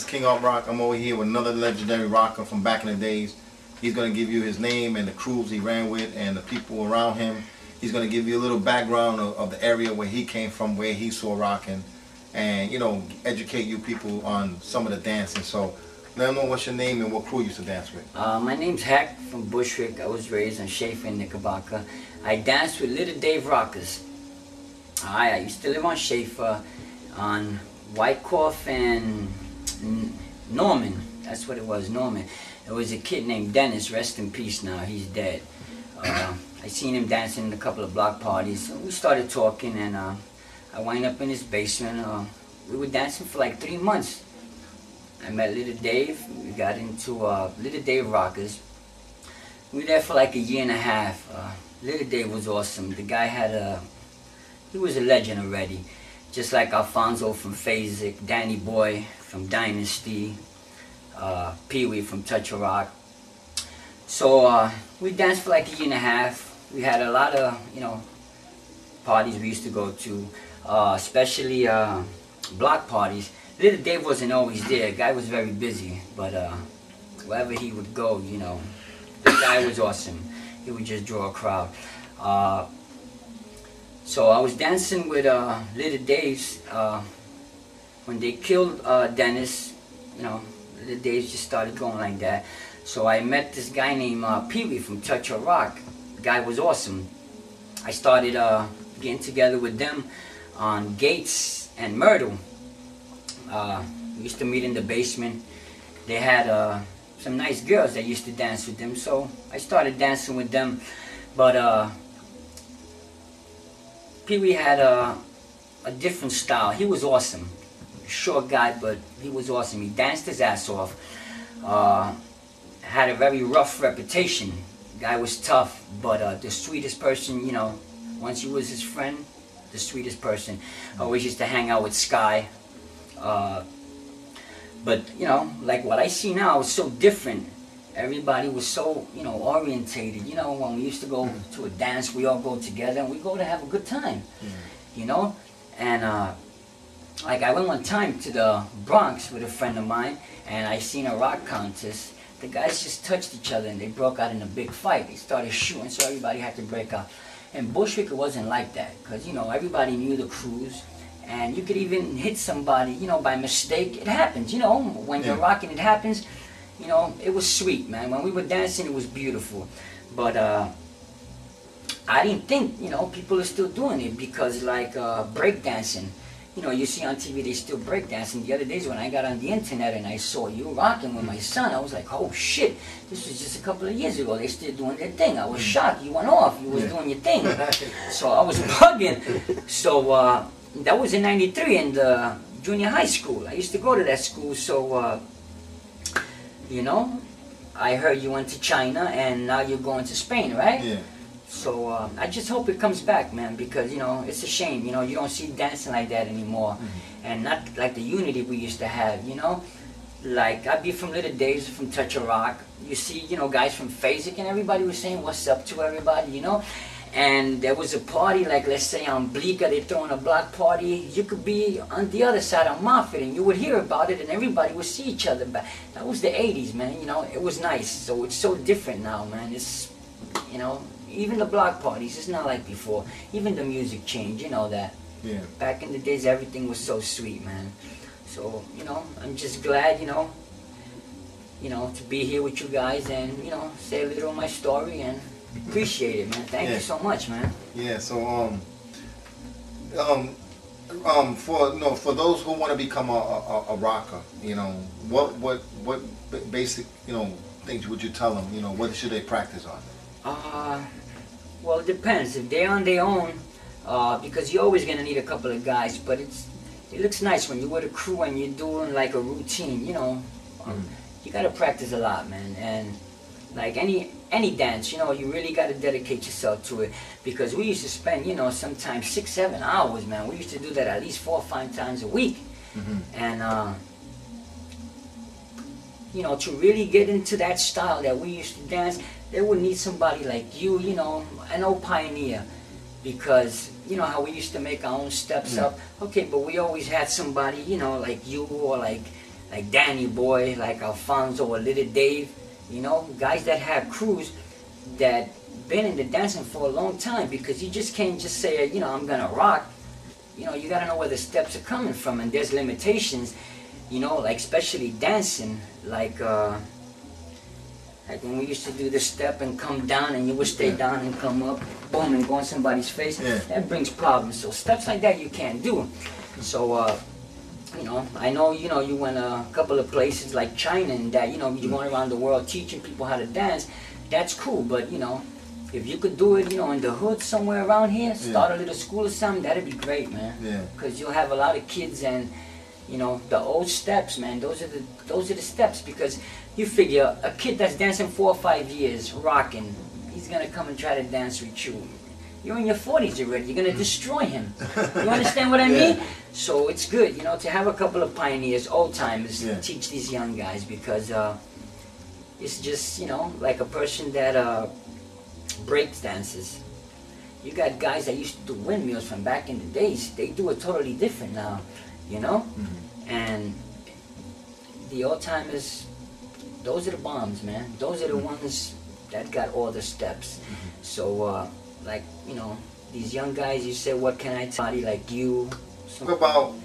is King Art Rock. I'm over here with another legendary rocker from back in the days. He's going to give you his name and the crews he ran with and the people around him. He's going to give you a little background of the area where he came from, where he saw rocking, and, you know, educate you people on some of the dancing. So let them know what's your name and what crew you used to dance with. My name's Heck from Bushwick. I was raised on Schaefer and Knickerbocker. I danced with Little Dave Rockers. I used to live on Schaefer, on Wyckoff and Norman. That's what it was, Norman. There was a kid named Dennis, rest in peace now, he's dead. I seen him dancing in a couple of block parties. So we started talking, and I wound up in his basement. We were dancing for like 3 months. I met Little Dave. We got into Little Dave Rockers. We were there for like a year and a half. Little Dave was awesome. The guy had he was a legend already. Just like Alfonso from Phasic, Danny Boy from Dynasty, Pee Wee from Touch of Rock. So we danced for like a year and a half. We had a lot of, you know, parties we used to go to, especially block parties. Little Dave wasn't always there. Guy was very busy, but wherever he would go, you know, the guy was awesome. He would just draw a crowd. So I was dancing with Little Dave's when they killed Dennis. You know, Little Dave's just started going like that. So I met this guy named Pee Wee from Touch of Rock. The guy was awesome. I started getting together with them on Gates and Myrtle. We used to meet in the basement. They had some nice girls that used to dance with them, so I started dancing with them. But Pee Wee had a different style. He was awesome. Short guy, but he was awesome. He danced his ass off. Had a very rough reputation. Guy was tough, but the sweetest person, you know, once he was his friend, the sweetest person. Always used to hang out with Sky. But, you know, like what I see now is so different. Everybody was so, you know, orientated. You know, when we used to go to a dance, we all go together and we go to have a good time, you know? And like I went one time to the Bronx with a friend of mine, and I seen a rock contest. The guys just touched each other and they broke out in a big fight. They started shooting, so everybody had to break out. In Bushwick, it wasn't like that, because, you know, everybody knew the crews. And you could even hit somebody, you know, by mistake. It happens, you know, when you're rocking, it happens. You know, it was sweet, man. When we were dancing, it was beautiful. But I didn't think, you know, people are still doing it, because like breakdancing, you know, you see on TV they still breakdancing. The other days when I got on the internet and I saw you rocking with my son, I was like, oh shit, this was just a couple of years ago. They still doing their thing. I was shocked. You went off. You was doing your thing. So I was bugging. So that was in '93 in the junior high school. I used to go to that school, so you know, I heard you went to China and now you're going to Spain, right? Yeah. So I just hope it comes back, man, because, you know, it's a shame, you know, you don't see dancing like that anymore. And not like the unity we used to have, you know. Like, I'd be from Little Dave's, from Touch of Rock. You see, you know, guys from Phasic, and everybody was saying what's up to everybody, you know. And there was a party, like let's say on Bleecker, they're throwing a block party. You could be on the other side of Moffett and you would hear about it and everybody would see each other. But that was the 80s, man, you know, it was nice. So it's so different now, man. It's, you know, even the block parties, it's not like before. Even the music changed, you know that. Yeah. Back in the days, everything was so sweet, man. So, you know, I'm just glad, you know, to be here with you guys and, you know, say a little of my story and appreciate it, man. Thank you so much, man. Yeah. So for those who want to become a rocker, you know, what basic, you know, things would you tell them? You know, what should they practice on? Well, it depends. If they're on their own, because you're always gonna need a couple of guys, but it looks nice when you're with a crew and you're doing like a routine. You know, you gotta practice a lot, man. And like any dance, you know, you really got to dedicate yourself to it, because we used to spend, you know, sometimes 6-7 hours, man. We used to do that at least 4 or 5 times a week. And you know, to really get into that style that we used to dance, they would need somebody like you know, an old pioneer, because you know how we used to make our own steps up. Okay, but we always had somebody, you know, like you, or like like Danny Boy, like Alfonso or Little Dave, you know, guys that have crews that been in the dancing for a long time, because you just can't just say, you know, I'm gonna rock. You know, you gotta know where the steps are coming from, and there's limitations, you know, like especially dancing, like when we used to do the step and come down, and you would stay down and come up, boom, and go on somebody's face. That brings problems. So steps like that you can't do. So you know, I know, you know, you went a couple of places like China and that, you know, you're going around the world teaching people how to dance. That's cool, but you know, if you could do it, you know, in the hood somewhere around here, start a little school or something, that'd be great, man. Because you'll have a lot of kids, and you know, the old steps, man, those are the steps. Because you figure a kid that's dancing 4 or 5 years, rocking, he's gonna come and try to dance with you. You're in your 40s already. You're gonna destroy him. You understand what I mean? So it's good, you know, to have a couple of pioneers, old timers, teach these young guys, because it's just, you know, like a person that breaks dances. You got guys that used to do windmills from back in the days. They do it totally different now, you know. And the old timers, those are the bombs, man. Those are the ones that got all the steps. So like, you know, these young guys, you say, what can I tell you, like you?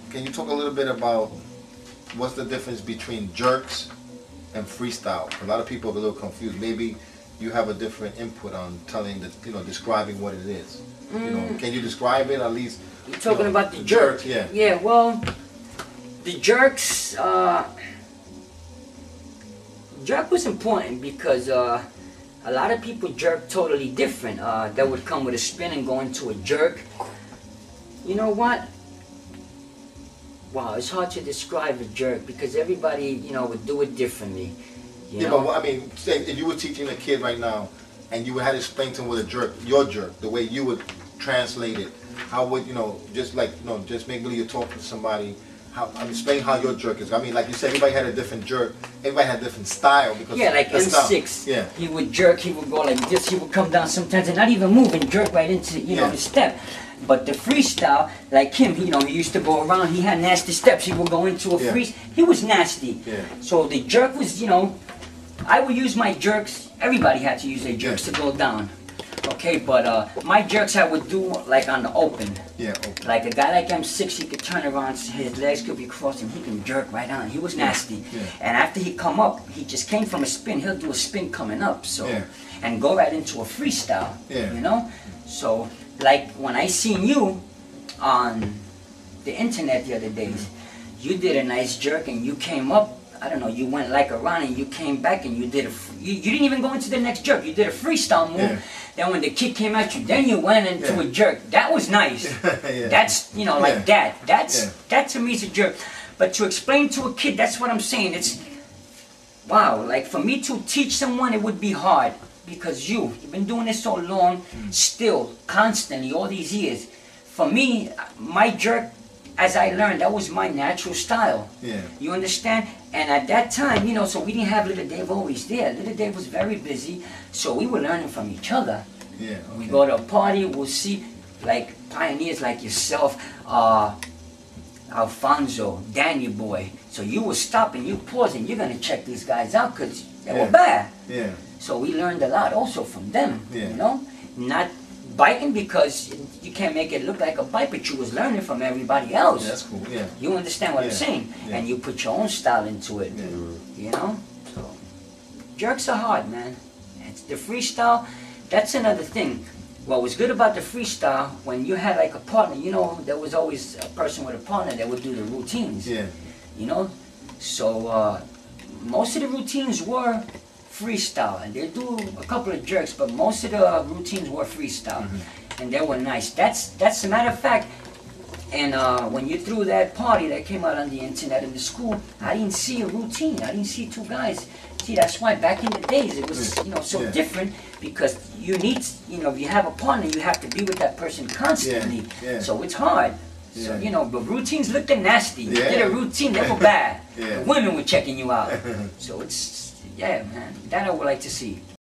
Can you talk a little bit about what's the difference between jerks and freestyle? A lot of people are a little confused. Maybe you have a different input on telling the, you know, describing what it is. You know, can you describe it at least? You're talking about the jerk. Yeah, well, the jerks, jerk was important because a lot of people jerk totally different. That would come with a spin and go into a jerk. You know what? Wow, it's hard to describe a jerk because everybody, you know, would do it differently. You know? But I mean, say if you were teaching a kid right now, and you had to explain to him what a jerk, your jerk, the way you would translate it, how would, you know, just like, you know, just make believe you're talking to somebody, explain how your jerk is. I mean, like you said, everybody had a different jerk, everybody had a different style. Because like M6, he would jerk, he would go like this, he would come down sometimes and not even move and jerk right into, you know, the step. But the freestyle, like him, you know, he used to go around, he had nasty steps, he would go into a freeze, he was nasty. So the jerk was, you know, I would use my jerks, everybody had to use their jerks to go down. Okay, but my jerks I would do like on the open. Like a guy like M6, he could turn around, his legs could be crossed, and he can jerk right on. He was nasty. And after he come up, he just came from a spin, he'll do a spin coming up, so, and go right into a freestyle, you know? So, like when I seen you on the internet the other days, you did a nice jerk and you came up, I don't know, you went like around and you came back and you did you didn't even go into the next jerk, you did a freestyle move. Then when the kick came at you, then you went into a jerk. That was nice. That's, you know, like that. That to me is a jerk. But to explain to a kid, that's what I'm saying. It's, wow, like for me to teach someone, it would be hard. Because you've been doing this so long, still, constantly, all these years. For me, my jerk, as I learned, that was my natural style. You understand? And at that time, you know, so we didn't have Little Dave always there. Little Dave was very busy, so we were learning from each other. We go to a party, we'll see, like, pioneers like yourself, Alfonso, Danny Boy. So you will stop and you pause and you're going to check these guys out because they were bad. So we learned a lot also from them, you know? Not biting because you can't make it look like a bite, but you was learning from everybody else. That's cool, You understand what I'm saying? And you put your own style into it, you know? So, jerks are hard, man. It's the freestyle, that's another thing. What was good about the freestyle, when you had like a partner, you know, there was always a person with a partner that would do the routines. You know? So, most of the routines were freestyle, and they do a couple of jerks, but most of the routines were freestyle, and they were nice. That's a matter of fact. And when you threw that party that came out on the internet in the school, I didn't see a routine. I didn't see two guys. See, that's why back in the days it was, you know, so different, because you need, you know, if you have a partner, you have to be with that person constantly. So it's hard. So, you know, but routines looked nasty. You did a routine, they were bad. The women were checking you out. So it's, yeah, man, that I would like to see.